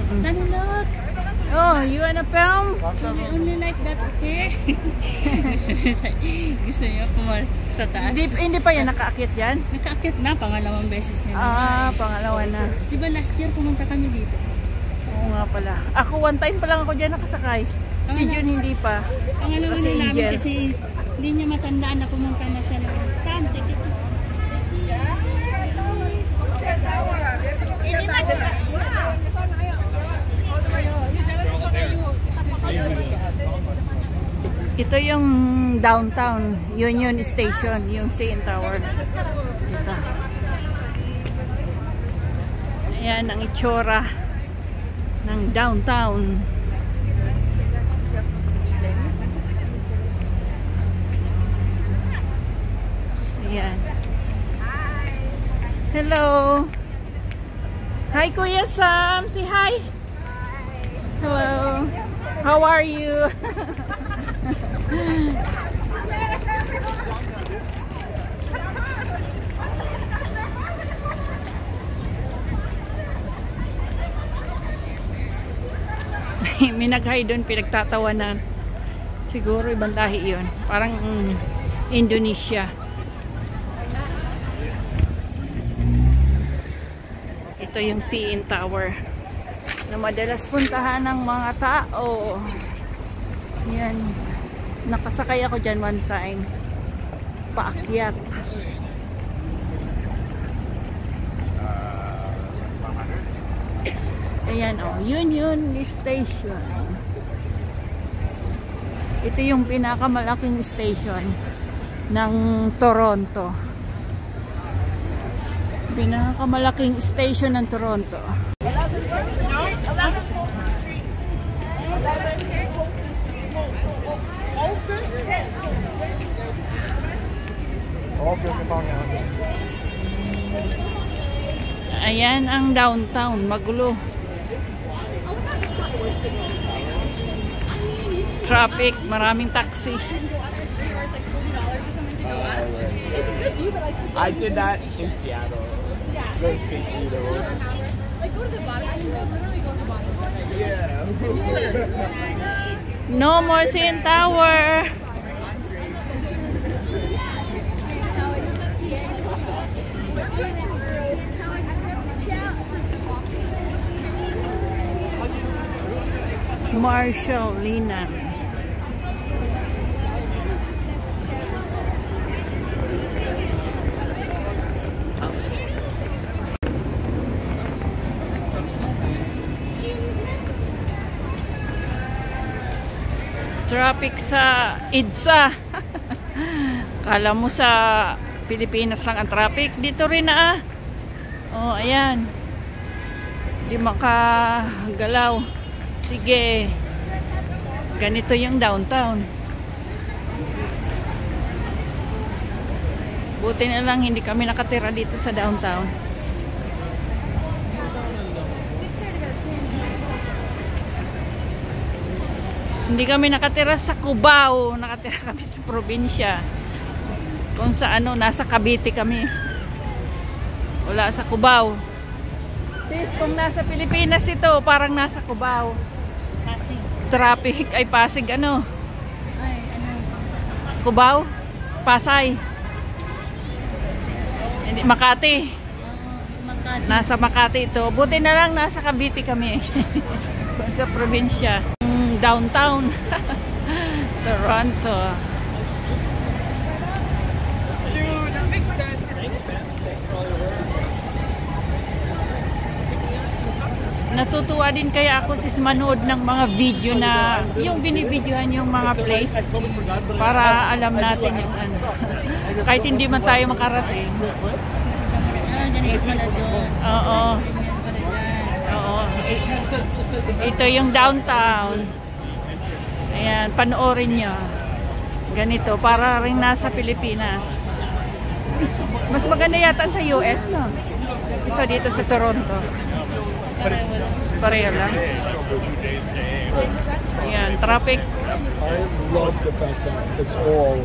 Sunny, look. Oh, you wanna film? Only like that, okay? gusto niya pumal sa taas. Hindi pa yan nakaakyat yan? Nakaakyat na, pangalawang beses niya. Pangalawa na. Diba last year pumunta kami dito? Oo nga pala. Ako one time pa lang ako dyan nakasakay. Si June hindi pa. Pangalawa na namin kasi hindi niya matandaan na pumunta na siya ng saan? Ito yung downtown Union Station, yung CN Tower. Ito. Ayan ang itsura ng downtown. Ayan. Hello. Hi Kuya Sam, say hi. Hello. How are you? May nag-hi doon, pinagtatawanan. Siguro ibang lahi yun. Parang Indonesia. Ito yung CN Tower na madalas puntahan ng mga tao. Yan. Nakasakay ako dyan one time. Paakyat. Ayan o. Union Station. Ito yung pinakamalaking station ng Toronto. Pinakamalaking station ng Toronto. Ayan ang downtown, magulo. Traffic, maraming taxi. I did that in Seattle. Go to Space Needle. Like go to the bottom. Literally go to the bottom. Yeah. No more CN Tower. Marshall Linan. Traffic sa EDSA. Kala mo sa Pilipinas lang ang traffic. Dito rin na Oh, ayan. Di makagalaw. Sige. Ganito yung downtown. Buti na lang hindi kami nakatira dito sa downtown. Hindi kami nakatira sa Cubao. Nakatira kami sa probinsya. Kung sa nasa Cavite kami. Wala sa Cubao. Sis, kung nasa Pilipinas ito, parang nasa Cubao. Pasig. Traffic ay Pasig Cubao? Pasay. Hindi, Makati. Makati. Nasa Makati ito. Buti na lang nasa Cavite kami. Sa probinsya. Downtown. Toronto. Dude, that makes sense. Natutuwa din kaya ako sis manood ng mga video na yung binibidyohan yung mga place para alam natin yung kahit hindi man tayo makarating. Ganito pala doon. Oo. Oo. Ito yung downtown. Ayan, panoorin nyo. Ganito, para rin nasa Pilipinas. Mas maganda yata sa US, no? Isa dito sa Toronto. Pareho lang. Ayan, traffic. I love the fact that it's all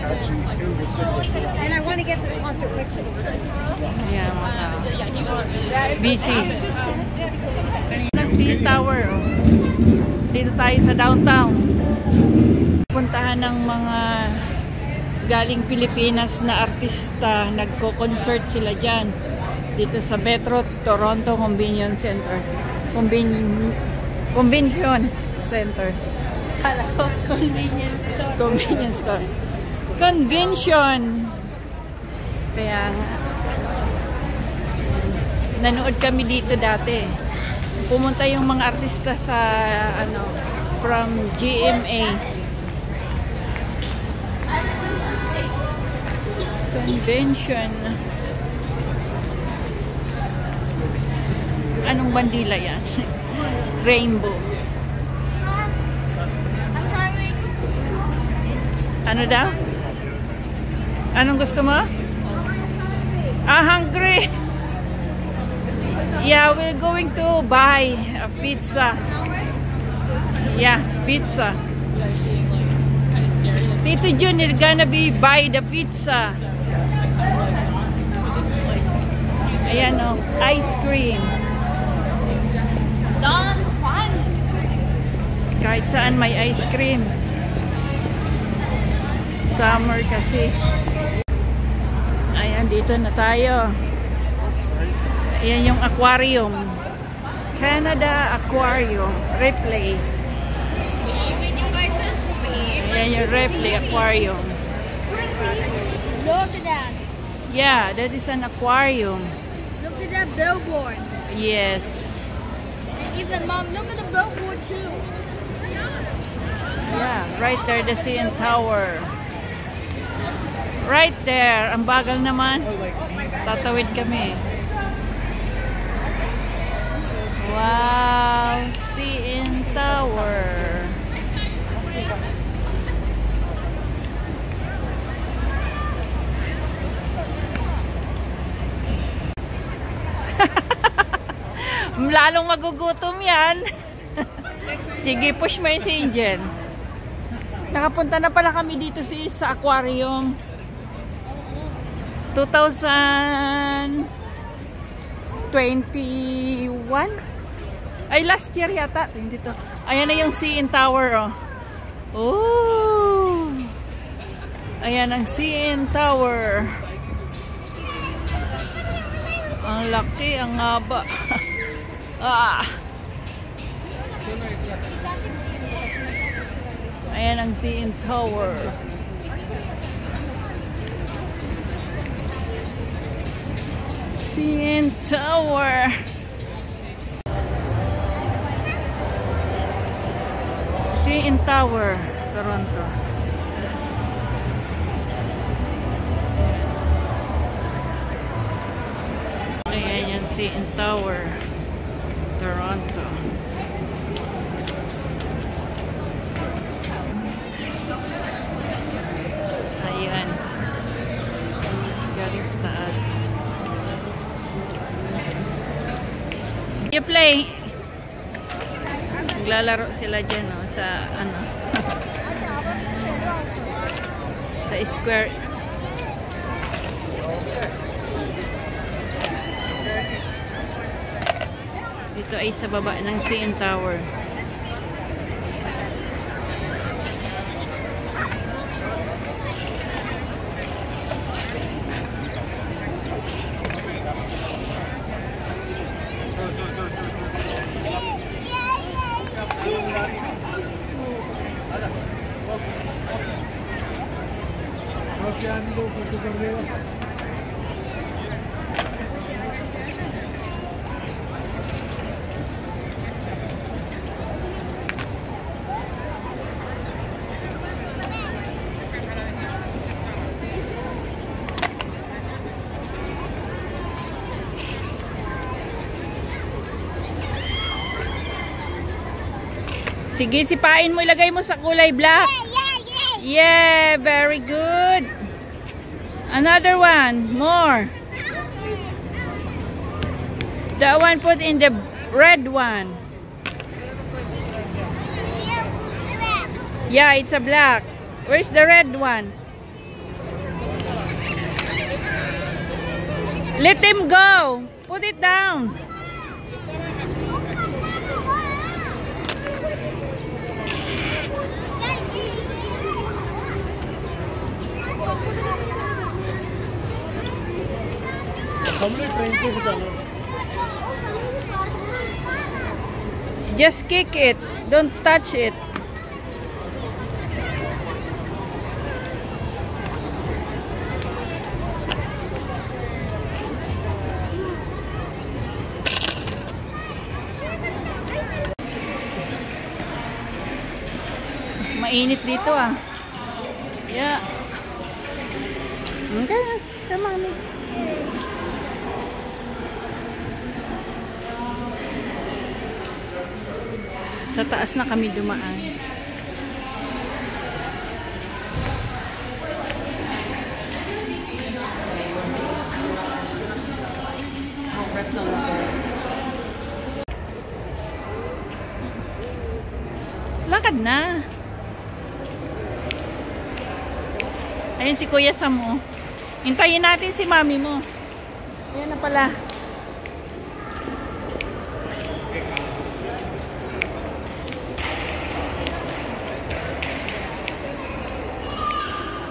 actually in the city. And I want to get to the concert picture. Ayan, busy. CN Tower. Oh. Dito tayo sa downtown. Puntahan ng mga galing Pilipinas na artista. Nagko-concert sila dyan. Dito sa Metro Toronto Convenience Center. Convention Center. Kala ko, convenience store. Convenience store. Convention. Kaya nga. Nanood kami dito dati. Pumunta yung mga artista sa ano, from GMA. Convention. Anong bandila yan? Rainbow. Ano daw? Anong gusto mo? Hungry. Yeah, we're going to buy a pizza. Yeah, pizza. Tito Jun, you're gonna be buy the pizza. Ayan o, ice cream. Kahit saan may ice cream. Summer kasi. Ayan, dito na tayo. Ayan yung aquarium. Canada Aquarium. Ripley. Ayan yung Ripley Aquarium. Look at that. Yeah, that is an aquarium. Look at that billboard. Yes. And even mom, look at the billboard too. Yeah, right there, the CN Tower. Right there. Ang bagal naman. Tatawid kami. Wow, CN Tower. Lalong magugutom yan. Sige, push mo yun si Angel. Nakapunta na pala kami dito sa aquarium. 2021? Ay, last year yata. 22. Ayan na yung CN Tower, oh. Oh! Ayan ang CN Tower. Ang laki, ang haba. Ah! Ayan ang CN Tower. CN Tower. CN Tower, Toronto. Ayan yan, CN Tower, Toronto. Ayan. Galing sa taas. You play. Naglalaro sila dyan, no, sa ano. Sa square. Dito ay sa baba ng CN Tower. Sige, sipain mo, ilagay mo sa kulay black. Yeah, very good. Another one, more. That one put in the red one. Yeah, it's a black. Where's the red one? Let him go. Put it down. Just kick it. Don't touch it. Mainit dito ah. Yeah. Okay, come on. Sa taas na kami dumaan. Lakad na. Ayun si Kuya Sam mo. Hintayin natin si mami mo. Ayan na pala.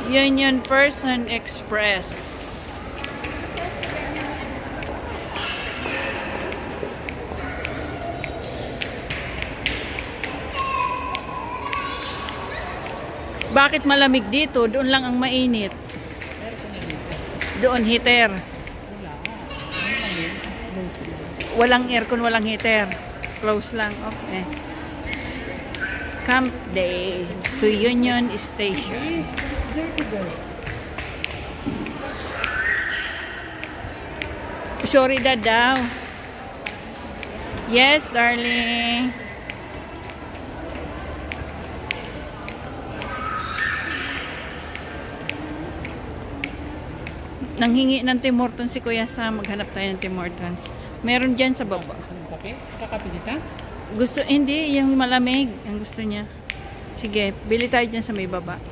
Union Person Express. Bakit malamig dito? Doon lang ang mainit. Doon heater. Walang aircon, walang heater. Close lang. Okay. Camp Day to Union Station. Sorry, Dad daw. Yes, darling. Nanghingi ng Tim Hortons si Kuya Sam. Maghanap tayo ng Tim Hortons. Meron dyan sa baba. Kakape si Sam? Gusto, hindi. Yung malamig. Ang gusto niya. Sige, bili tayo dyan sa may baba.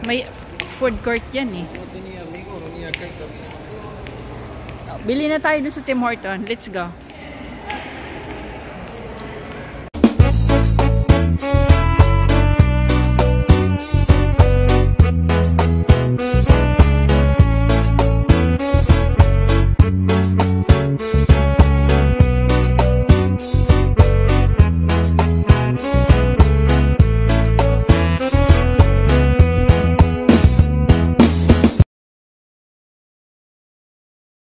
May food court dyan eh. Bili na tayo dun sa Tim Hortons. Let's go.